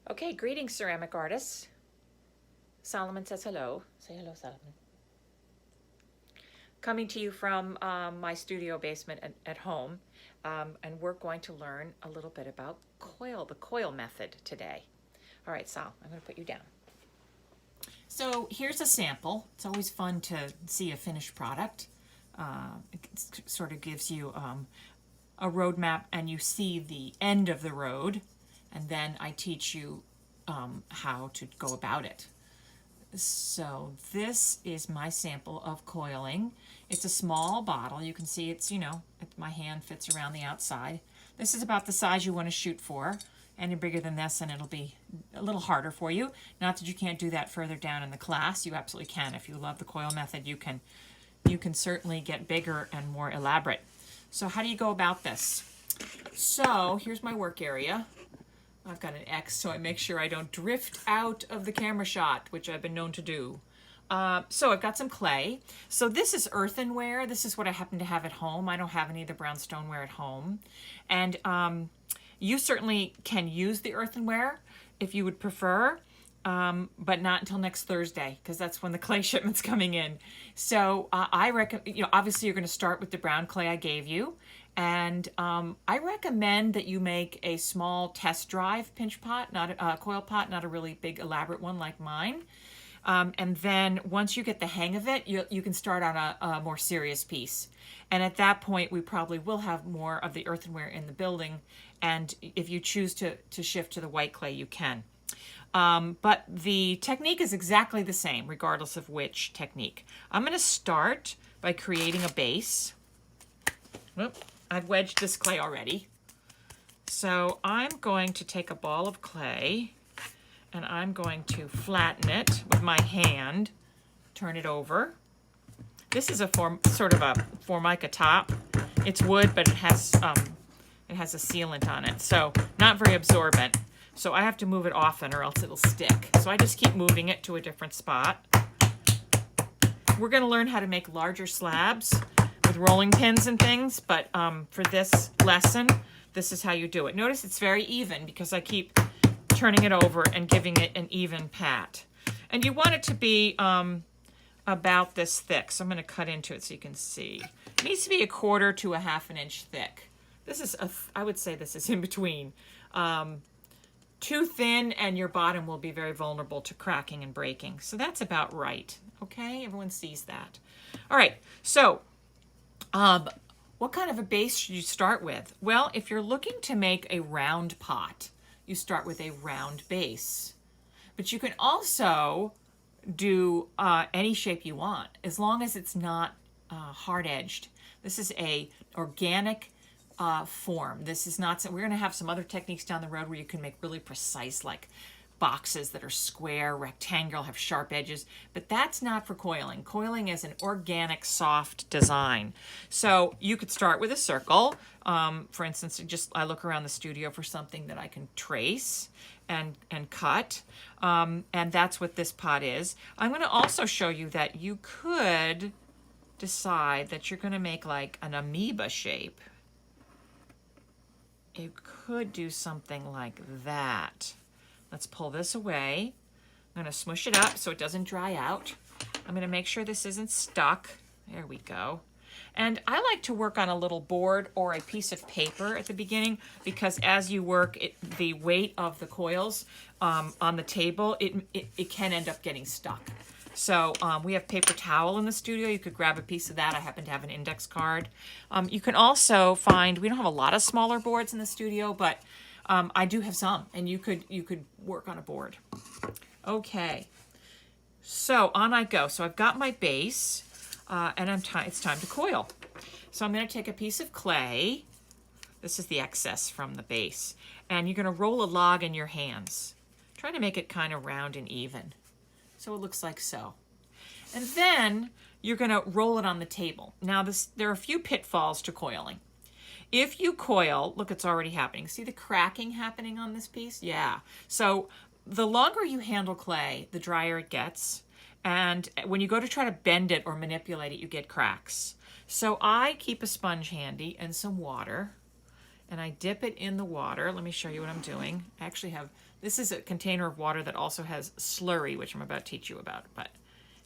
Okay, greetings, ceramic artists. Solomon says hello. Say hello, Solomon. Coming to you from my studio basement at home, and we're going to learn a little bit about coil, the coil method today. All right, Sol, I'm going to put you down. So here's a sample. It's always fun to see a finished product. It sort of gives you a roadmap, and you see the end of the road, and then I teach you how to go about it. So this is my sample of coiling. It's a small bottle. You can see it's, my hand fits around the outside. This is about the size you want to shoot for. Any bigger than this and it'll be a little harder for you. Not that you can't do that further down in the class. You absolutely can. If you love the coil method, you can certainly get bigger and more elaborate. So how do you go about this? So here's my work area. I've got an X so I make sure I don't drift out of the camera shot, which I've been known to do. So I've got some clay. So this is earthenware. This is what I happen to have at home. I don't have any of the brown stoneware at home. And you certainly can use the earthenware if you would prefer, but not until next Thursday, because that's when the clay shipment's coming in. So I recommend, obviously you're going to start with the brown clay I gave you. And I recommend that you make a small test drive pinch pot, not a coil pot, not a really big elaborate one like mine. And then once you get the hang of it, you can start on a more serious piece. And at that point, we probably will have more of the earthenware in the building. And if you choose to shift to the white clay, you can. But the technique is exactly the same, regardless of which technique. I'm going to start by creating a base. Whoop. I've wedged this clay already. So I'm going to take a ball of clay and I'm going to flatten it with my hand, turn it over. This is sort of a Formica top. It's wood, but it has a sealant on it, so not very absorbent. So I have to move it often or else it'll stick. So I just keep moving it to a different spot. We're going to learn how to make larger slabs with rolling pins and things, but for this lesson, this is how you do it. Notice it's very even because I keep turning it over and giving it an even pat. And you want it to be about this thick, so I'm going to cut into it so you can see. It needs to be 1/4 to 1/2 inch thick. This is, I would say this is in between. Too thin and your bottom will be very vulnerable to cracking and breaking. So that's about right, okay? Everyone sees that. All right, so what kind of a base should you start with? Well, if you're looking to make a round pot, you start with a round base. But you can also do any shape you want, as long as it's not hard-edged. This is a organic form. This is not, we're going to have some other techniques down the road where you can make really precise, like boxes that are square, rectangular, have sharp edges, but that's not for coiling. Coiling is an organic, soft design. So you could start with a circle. For instance, I look around the studio for something that I can trace and cut, and that's what this pot is. I'm going to also show you that you could decide that you're going to make like an amoeba shape. You could do something like that. Let's pull this away. I'm going to smush it up so it doesn't dry out. I'm going to make sure this isn't stuck. There we go. And I like to work on a little board or a piece of paper at the beginning, because as you work, the weight of the coils on the table, it can end up getting stuck. So we have paper towel in the studio. You could grab a piece of that. I happen to have an index card. You can also find, we don't have a lot of smaller boards in the studio, but I do have some, and you could work on a board. Okay, so on I go. So I've got my base, and it's time to coil. So I'm going to take a piece of clay. This is the excess from the base, and you're going to roll a log in your hands. Try to make it kind of round and even, so it looks like so. And then you're going to roll it on the table. Now there are a few pitfalls to coiling. If you coil, look, it's already happening. See the cracking happening on this piece? Yeah. So the longer you handle clay, the drier it gets. And when you go to try to bend it or manipulate it, you get cracks. So I keep a sponge handy and some water. and I dip it in the water. Let me show you what I'm doing. I actually have, this is a container of water that also has slurry, which I'm about to teach you about, but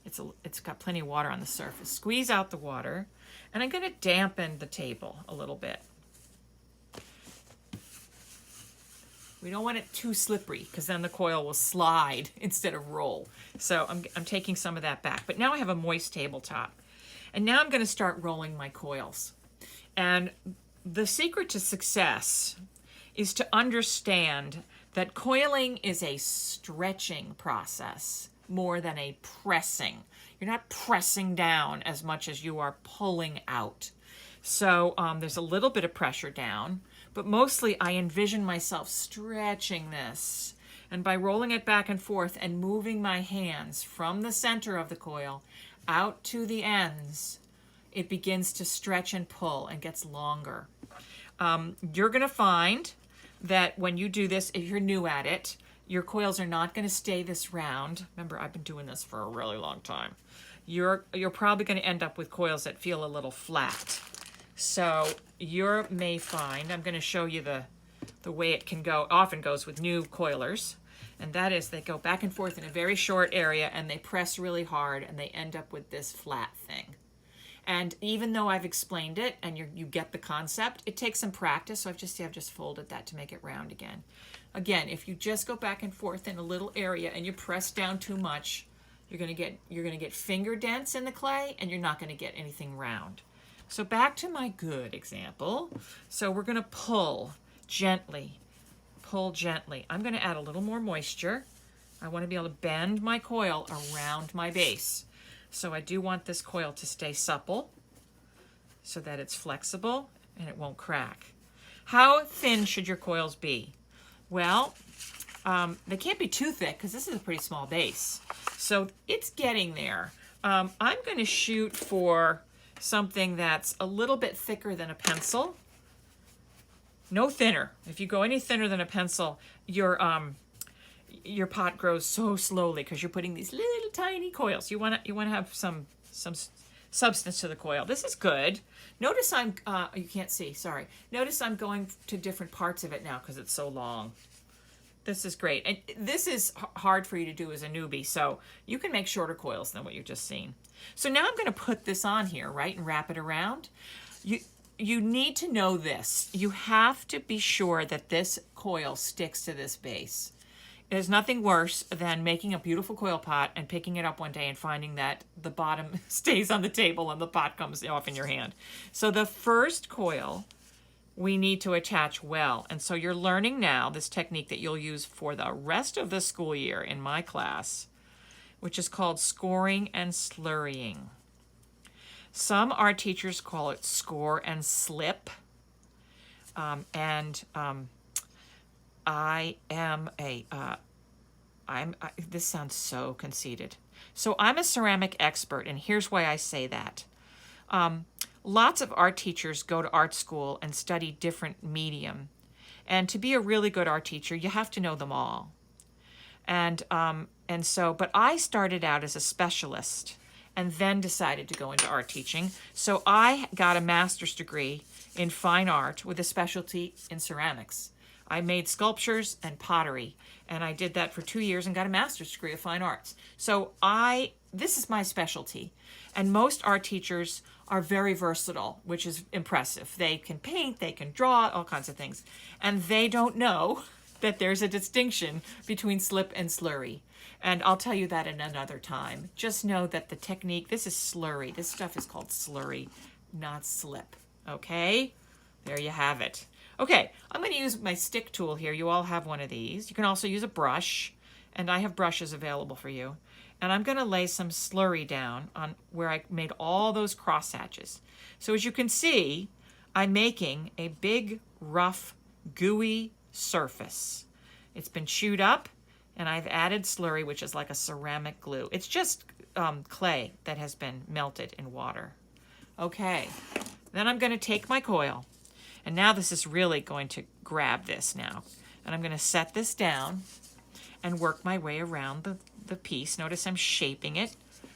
it's got plenty of water on the surface. Squeeze out the water, and I'm going to dampen the table a little bit. We don't want it too slippery because then the coil will slide instead of roll. So I'm taking some of that back. But now I have a moist tabletop. And now I'm going to start rolling my coils. And the secret to success is to understand that coiling is a stretching process more than a pressing. You're not pressing down as much as you are pulling out. So there's a little bit of pressure down. But mostly I envision myself stretching this. And by rolling it back and forth and moving my hands from the center of the coil out to the ends, it begins to stretch and pull and gets longer. You're going to find that when you do this, if you're new at it, your coils are not going to stay this round. Remember, I've been doing this for a really long time. You're probably going to end up with coils that feel a little flat. So you may find, I'm going to show you the way it can go, often goes with new coilers, and that is they go back and forth in a very short area and they press really hard and they end up with this flat thing. And even though I've explained it and you get the concept, it takes some practice, so I've just folded that to make it round again. Again, if you just go back and forth in a little area and you press down too much, you're going to get finger dents in the clay and you're not going to get anything round. So back to my good example. So we're going to pull gently. Pull gently. I'm going to add a little more moisture. I want to be able to bend my coil around my base. So I do want this coil to stay supple so that it's flexible and it won't crack. How thin should your coils be? Well, they can't be too thick because this is a pretty small base. So it's getting there. I'm going to shoot for something that's a little bit thicker than a pencil. No thinner. If you go any thinner than a pencil, your pot grows so slowly because you're putting these little tiny coils. You want to have some substance to the coil. This is good. Notice you can't see, sorry. Notice I'm going to different parts of it now because it's so long. This is great. And this is hard for you to do as a newbie, so you can make shorter coils than what you've just seen. So now I'm going to put this on here, right, and wrap it around. You need to know this. You have to be sure that this coil sticks to this base. There's nothing worse than making a beautiful coil pot and picking it up one day and finding that the bottom stays on the table and the pot comes off in your hand. So the first coil we need to attach well. And so you're learning now this technique that you'll use for the rest of the school year in my class, which is called scoring and slurrying. Some art teachers call it score and slip. This sounds so conceited. So I'm a ceramic expert, and here's why I say that. Lots of art teachers go to art school and study different medium. And to be a really good art teacher, you have to know them all. But I started out as a specialist and then decided to go into art teaching. So I got a master's degree in fine art with a specialty in ceramics. I made sculptures and pottery, and I did that for 2 years and got a master's degree of fine arts. So this is my specialty. And most art teachers are very versatile, which is impressive. They can paint, they can draw, all kinds of things. And they don't know that there's a distinction between slip and slurry. And I'll tell you that in another time. Just know that the technique, this is slurry. This stuff is called slurry, not slip. Okay? There you have it. Okay, I'm going to use my stick tool here. You all have one of these. You can also use a brush, and I have brushes available for you. And I'm going to lay some slurry down on where I made all those cross hatches. So as you can see, I'm making a big, rough, gooey surface. It's been chewed up, and I've added slurry, which is like a ceramic glue. It's just clay that has been melted in water. Okay, then I'm going to take my coil, and now this is really going to grab this now. And I'm going to set this down and work my way around the piece. Notice I'm shaping it.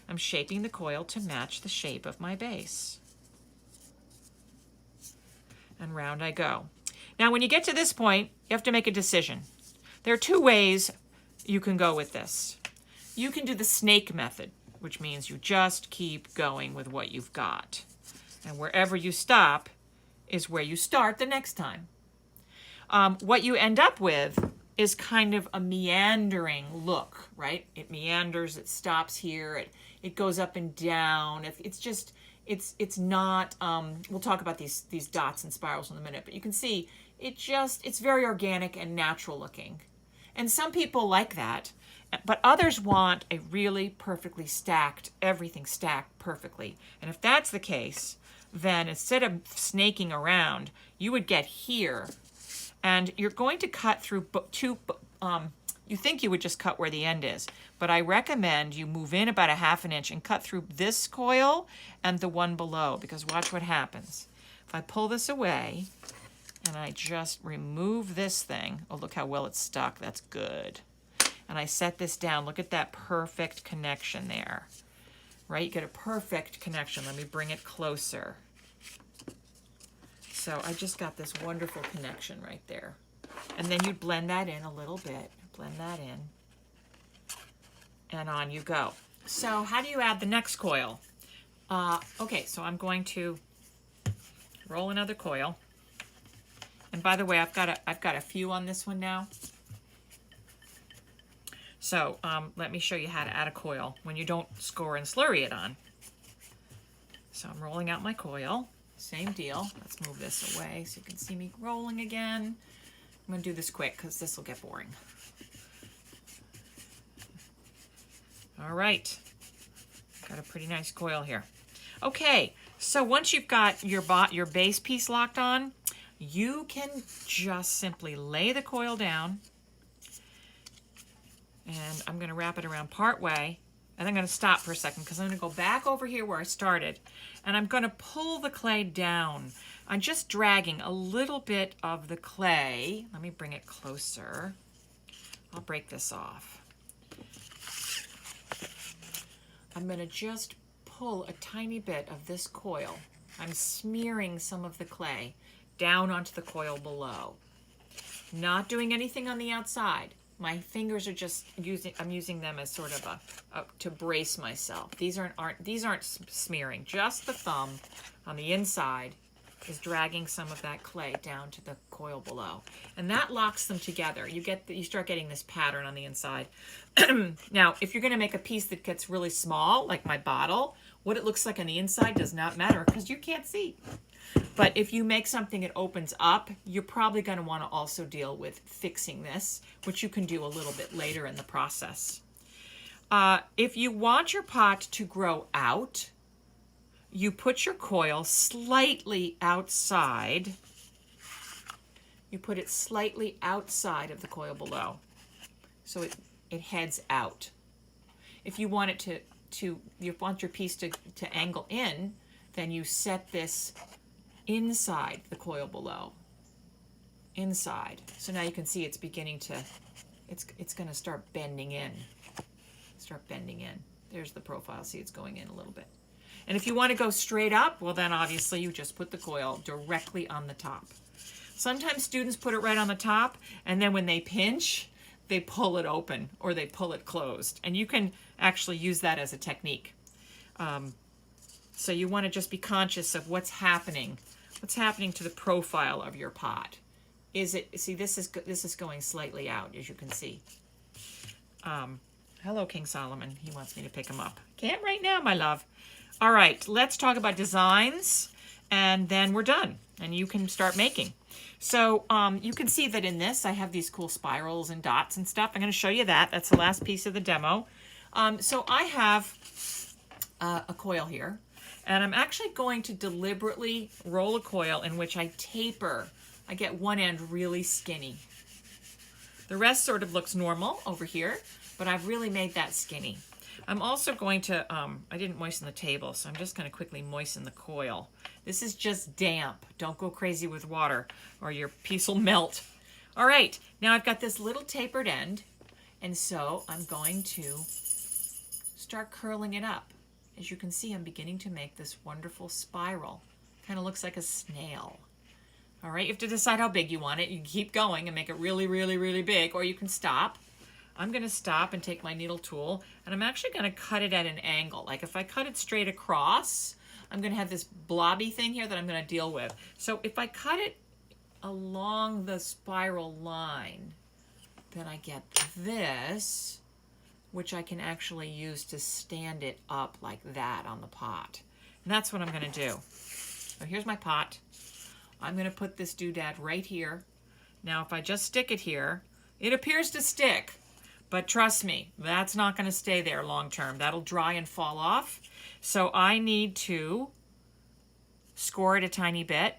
I'm shaping the coil to match the shape of my base. And round I go. Now, when you get to this point, you have to make a decision. There are two ways you can go with this. You can do the snake method, which means you just keep going with what you've got. And wherever you stop is where you start the next time. What you end up with is kind of a meandering look, right? It meanders, it stops here, it goes up and down. It's not, we'll talk about these dots and spirals in a minute, but you can see it's very organic and natural looking. And some people like that, but others want a really perfectly stacked, everything stacked perfectly. And if that's the case, then instead of snaking around, you would get here, and you're going to cut through you think you would just cut where the end is, but I recommend you move in about 1/2 inch and cut through this coil and the one below, because watch what happens. If I pull this away and I just remove this thing, oh, look how well it's stuck, that's good. And I set this down, look at that perfect connection there, right? You get a perfect connection. Let me bring it closer. So I just got this wonderful connection right there. And then you blend that in a little bit, blend that in, and on you go. So how do you add the next coil? Okay, so I'm going to roll another coil. And by the way, I've got a few on this one now. So let me show you how to add a coil when you don't score and slurry it on. So I'm rolling out my coil. Same deal. Let's move this away so you can see me rolling again. I'm going to do this quick because this will get boring. All right. Got a pretty nice coil here. Okay, so once you've got your base piece locked on, you can just simply lay the coil down, and I'm going to wrap it around part way, and I'm going to stop for a second because I'm going to go back over here where I started, and I'm going to pull the clay down. I'm just dragging a little bit of the clay. Let me bring it closer. I'll break this off. I'm going to just pull a tiny bit of this coil. I'm smearing some of the clay down onto the coil below. Not doing anything on the outside. My fingers are just I'm using them as sort of to brace myself. These aren't smearing. Just the thumb on the inside is dragging some of that clay down to the coil below, and that locks them together. You start getting this pattern on the inside. Now, if you're going to make a piece that gets really small, like my bottle, what it looks like on the inside does not matter because you can't see. But if you make something that opens up, you're probably going to want to also deal with fixing this, which you can do a little bit later in the process. If you want your pot to grow out, you put your coil slightly outside. You put it slightly outside of the coil below, so it heads out. If you want it you want your piece to angle in, then you set this inside the coil below. Inside. So now you can see it's beginning to, it's going to start bending in. Start bending in. There's the profile. See, it's going in a little bit. And if you want to go straight up, well then obviously you just put the coil directly on the top. Sometimes students put it right on the top, and then when they pinch, they pull it open or they pull it closed. And you can actually use that as a technique. So you want to just be conscious of what's happening to the profile of your pot. See, this is going slightly out, as you can see. Hello, King Solomon. He wants me to pick him up. Can't right now, my love. All right, let's talk about designs, and then we're done, and you can start making. So you can see that in this, I have these cool spirals and dots and stuff. I'm going to show you that. That's the last piece of the demo. So I have a coil here, and I'm actually going to deliberately roll a coil in which I taper. I get one end really skinny. The rest sort of looks normal over here, but I've really made that skinny. I'm also going to, I didn't moisten the table, so I'm just going to quickly moisten the coil. This is just damp. Don't go crazy with water or your piece will melt. All right, now I've got this little tapered end, and so I'm going to start curling it up. As you can see, I'm beginning to make this wonderful spiral. Kind of looks like a snail. All right, you have to decide how big you want it. You can keep going and make it really, really, really big, or you can stop. I'm going to stop and take my needle tool, and I'm actually going to cut it at an angle. Like if I cut it straight across, I'm going to have this blobby thing here that I'm going to deal with. So if I cut it along the spiral line, then I get this, which I can actually use to stand it up like that on the pot. And that's what I'm going to do. So here's my pot. I'm going to put this doodad right here. Now if I just stick it here, it appears to stick, but trust me, that's not going to stay there long term. That'll dry and fall off. So I need to score it a tiny bit.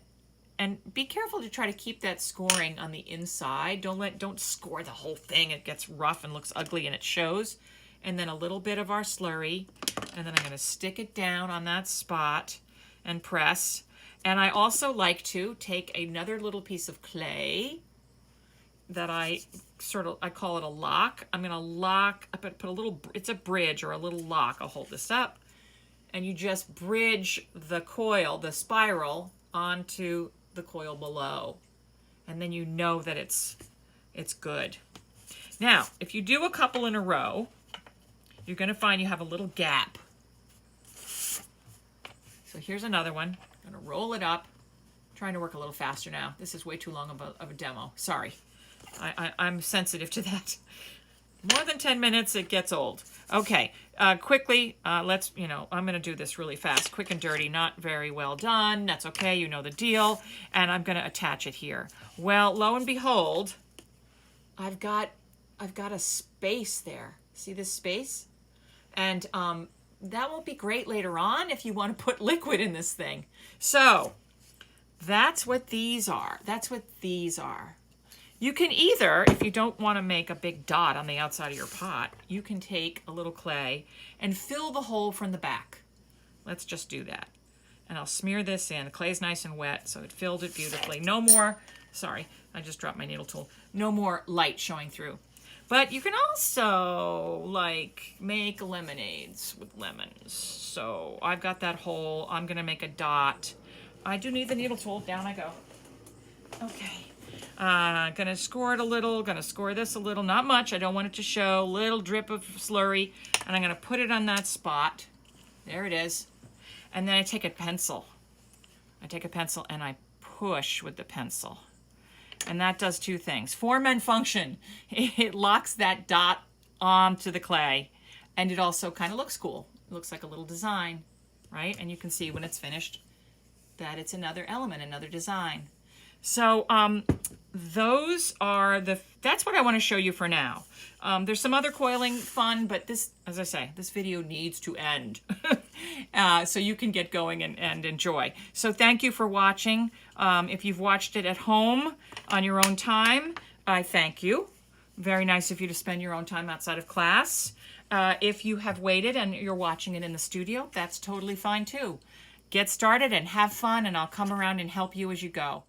And be careful to try to keep that scoring on the inside. Don't score the whole thing. It gets rough and looks ugly and it shows. And then a little bit of our slurry. And then I'm going to stick it down on that spot and press. And I also like to take another little piece of clay that I call it a lock. I'm going to lock, put a little, it's a bridge or a little lock. I'll hold this up. And you just bridge the coil, the spiral, onto the coil below, and then you know that it's good. Now if you do a couple in a row, you're going to find you have a little gap. So here's another one. I'm going to roll it up. I'm trying to work a little faster now. This is way too long of a demo. Sorry, I'm sensitive to that. More than 10 minutes, it gets old. Okay, quickly, let's, I'm going to do this really fast. Quick and dirty, not very well done. That's okay, you know the deal. And I'm going to attach it here. Well, lo and behold, I've got a space there. See this space? And that won't be great later on if you want to put liquid in this thing. So that's what these are. That's what these are. You can either, if you don't want to make a big dot on the outside of your pot, you can take a little clay and fill the hole from the back. Let's just do that. And I'll smear this in. The clay's nice and wet, so it filled it beautifully. No more, sorry, I just dropped my needle tool. No more light showing through. But you can also, like, make lemonades with lemons. So I've got that hole. I'm going to make a dot. I do need the needle tool. Down I go. Okay. Gonna score it a little, gonna score this a little, not much, I don't want it to show, little drip of slurry, and I'm gonna put it on that spot. There it is. And then I take a pencil. And I push with the pencil. And that does two things. Form and function. It locks that dot onto the clay, and it also kind of looks cool. It looks like a little design, right? And you can see when it's finished that it's another element, another design. So that's what I want to show you for now. There's some other coiling fun, but this, as I say, this video needs to end so you can get going and enjoy. So thank you for watching. If you've watched it at home on your own time, I thank you. Very nice of you to spend your own time outside of class. If you have waited and you're watching it in the studio, that's totally fine too. Get started and have fun, and I'll come around and help you as you go.